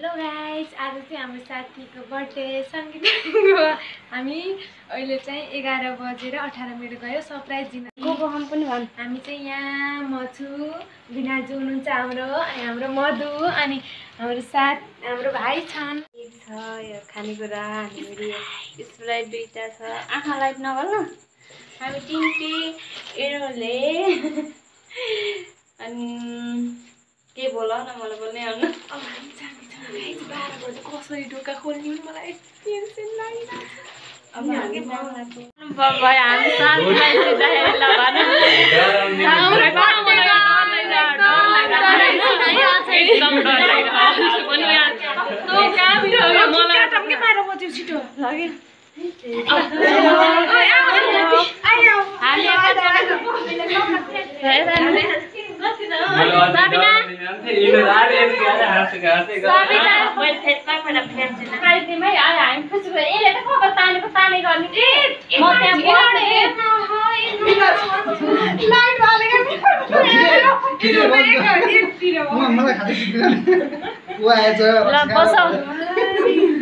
Hello guys, आज चाहिँ हाम्रो साथीको बर्थडे सङ्गीतको हामी अहिले चाहिँ 11 बजेर 18 मिनट गयो सरप्राइज दिन। हम पनि भन् हामी चाहिँ यहाँ म छु, बिनाजु हुनुहुन्छ हाम्रो, अनि हाम्रो मधु, अनि हाम्रो भाइ छन्। छ यो खानेकुरा हामीहरु स्प्राइट दुईटा छ। आँखा लाइट नगर्न हामी टिन्टी एरोले अनि के बोला न मलाई बोल्नै आउन। अब हामी जाने छ गाइस, 12 बजे कसरी ढोका खोल्ने हो मलाई टेन्सन लागिरहेको छ। अब हामी बाबा हामी साथीलाई सिधाएर ल भन हाम्रो बर्थडे एकदम डर लागिरहेको छ पनि यार तो काम थियो मलाई टम्के 12 बजे छिटो लाग्यो।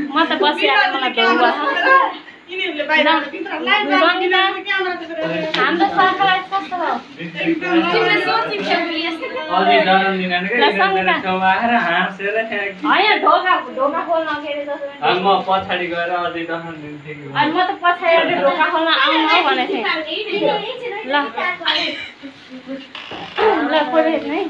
म त बसिरहेको मलाई भ्याउ हाम्रो सरकारलाई कस्तो हो ढोका खोल्न म पछाडि गएर अझै दहन दिन्थेँ अनि म त पछाडि ढोका खोल्न आउनु भनेको थिएँ। ल पढ्नु है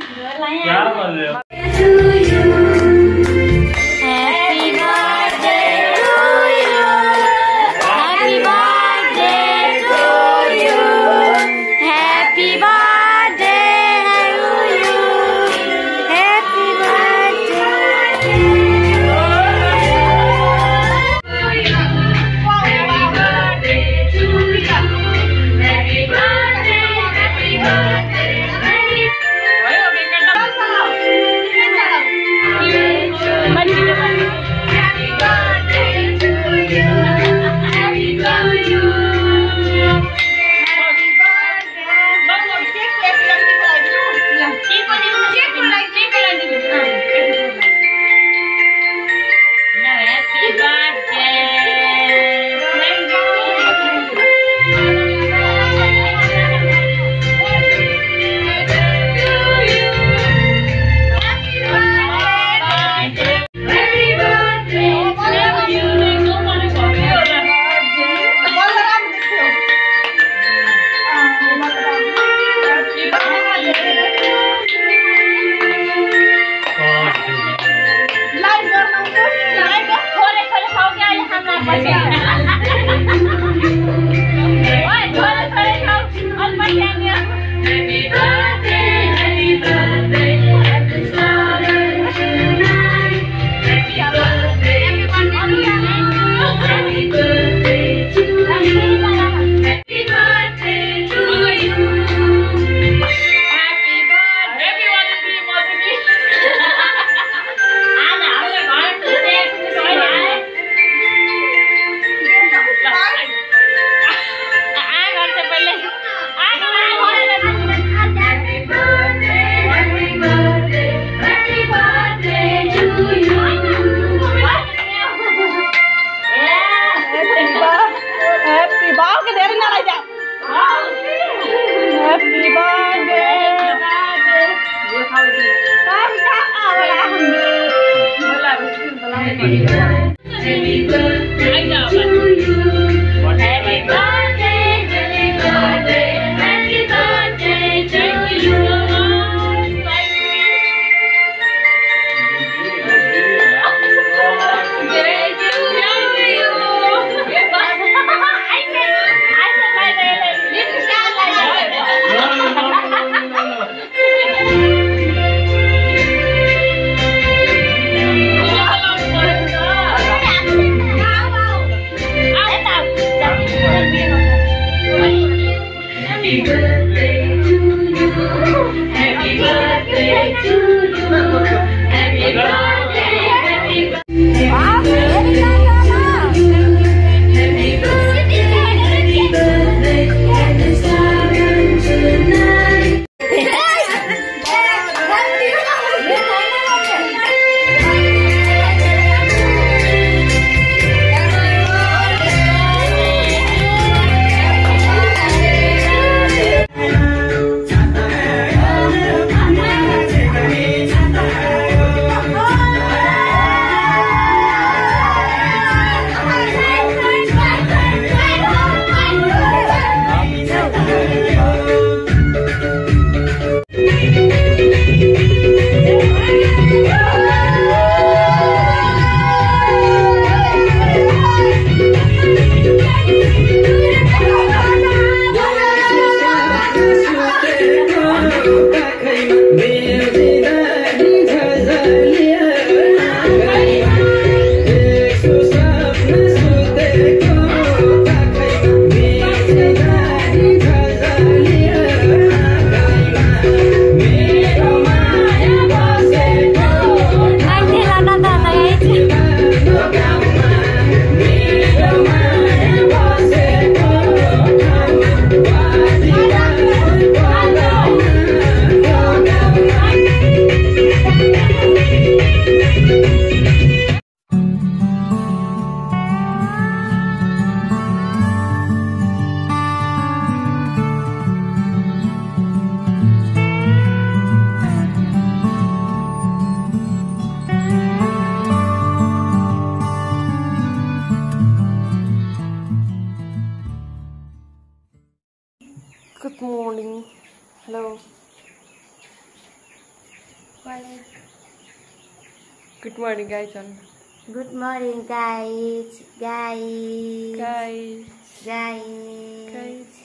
गुड मर्निङ गाइज भन्नु good morning guys guys guys guys guys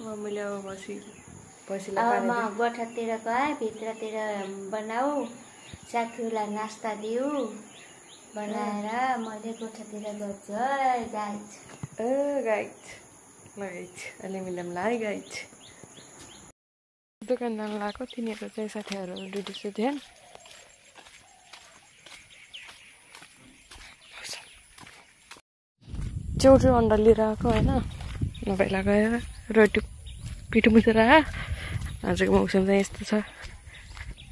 मम्मीले अब बसी अब म गोठातिर गएँ भित्रतिर बनाऊ साथीहरूलाई नास्ता दिऊ बनाएर मैले गोठातिर गर्छु है गाइज गाइज ल गाइज अहिले मिलाउँला है गाइज दोकान जानु लगाएको तिनीहरू चाहिँ साथीहरू ड्युटी सुत्यान च्याउचो अन्डा लिएर आएको होइन नभएला गएर रोटी पिठो मुछेर आजको मौसम चाहिँ यस्तो छ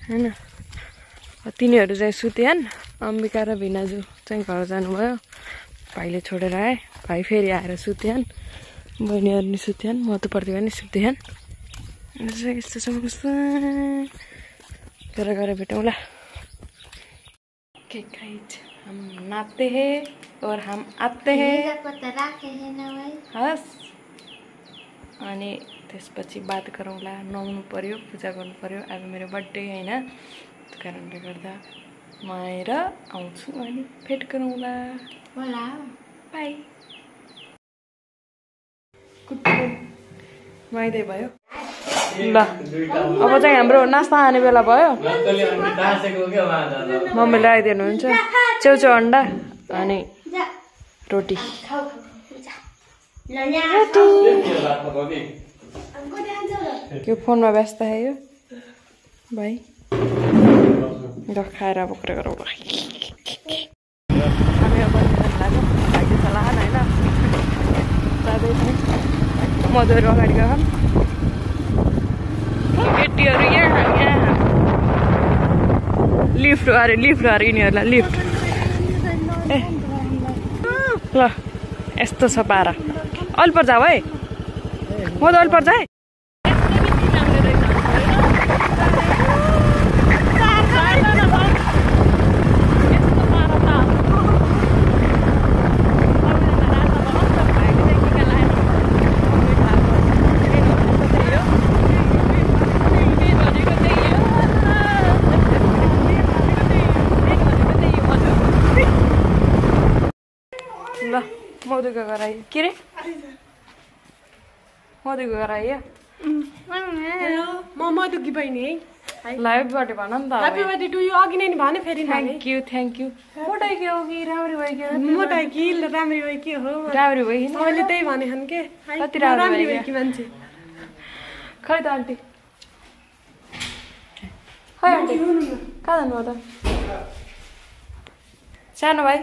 होइन तिनीहरू चाहिँ सुत्यान अम्बिका र भिनाजु चाहिँ घर जानुभयो भाइले छोडेर आए भाइ फेरि आएर सुत्यान बहिनीहरू नि सुत्यान म त प्रतिभा नि सुत्यान यस्तो छ कस्तो गएर भेटौँला के गाइज हम नाचते हैं और हम आते हैं हस् अनि त्यसपछि बात गरौँला नुहाउनु पर्यो पूजा गर्नु पर्यो अब मेरो बर्थडे होइन त्यो कारणले गर्दा म आएर आउँछु अनि भेट गरौँला बाई नुहाइदिए भयो ल अब चाहिँ हाम्रो नास्ता खाने बेला भयो मम्मीले आइदिनुहुन्छ च्याउचो अन्डा अनि रोटी यो फोनमा व्यस्त है यो भाइ ल खाएर अब कुरा गरौँ हामी अब लाग्यो भाइले सल्लाह होइन जाँदैछ मधुहरू अगाडि गयो केटीहरू यहाँ लिफ्ट अरे यिनीहरूलाई लिफ्ट ए ल यस्तो छ पारा अल्पर जाऊ है म त अल्पर जाएँ ल मधुको घर आइयो के रे मधुको घर आइयो हेलो म मधुकी बहिनी है लाइभ बर्थडे भन नि त ह्यापी बर्थडे टु यु अघि नै भने फेरि थ्याङ्क यू मोटाइ के हो कि राम्री भयो कि मोटाइ कि राम्री भयो कि हो राम्री भयो कि मैले त्यही भने हन के कति राम्री भयो कि मान्छे खै त आन्टी खै आन्टी कहाँ जानुभयो त सानो भाइ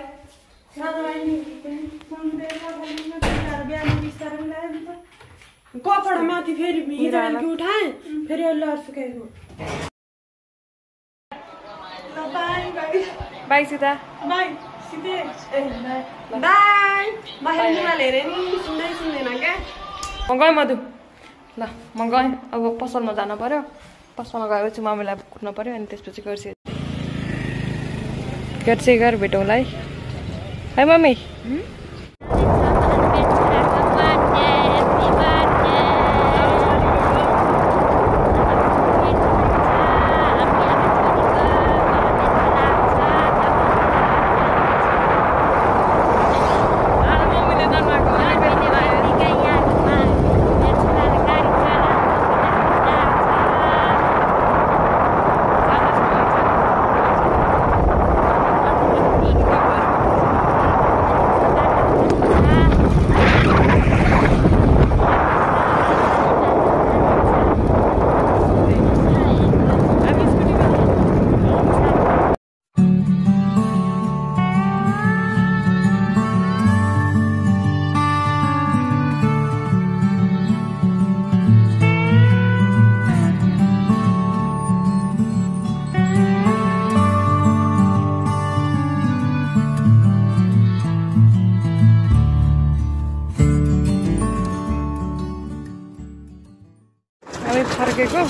कपडा माथि फेरि हिजो उठाएँ फेरि अहिले सुकाएको बाई सीता बाई सिधै बाई बाहिर निमाल हेरेँ नि सुन्दैन क्या म गएँ मधु ल म गएँ अब पसलमा जानु पर्यो पसलमा गएपछि मम्मीलाई कुट्नु पर्यो अनि त्यसपछि गर्छ घर भेटौँला है मम्मी फर्केको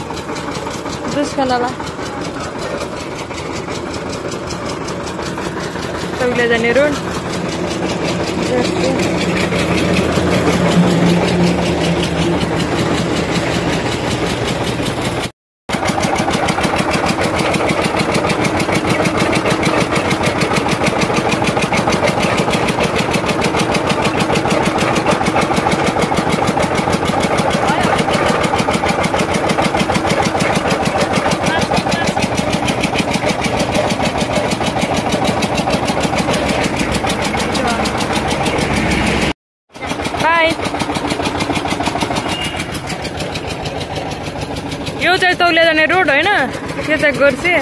जुस खानला तैले जाने रोड तौलिया जाने रोड होइन त्यो चाहिँ गोर्से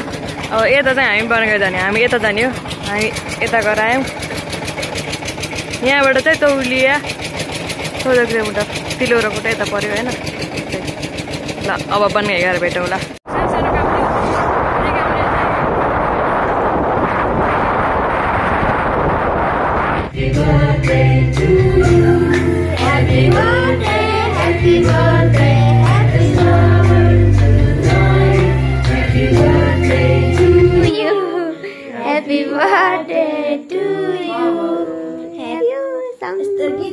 अब यता चाहिँ हामी बनाएको जाने हामी यता जाने हो हामी यता गएर आयौँ यहाँबाट चाहिँ तौलिया 14 किलोमिटर तिलौराकोट यता पऱ्यो होइन ल अब बन्ने गएर भेटौँ ल Happy birthday to you. Happy birthday.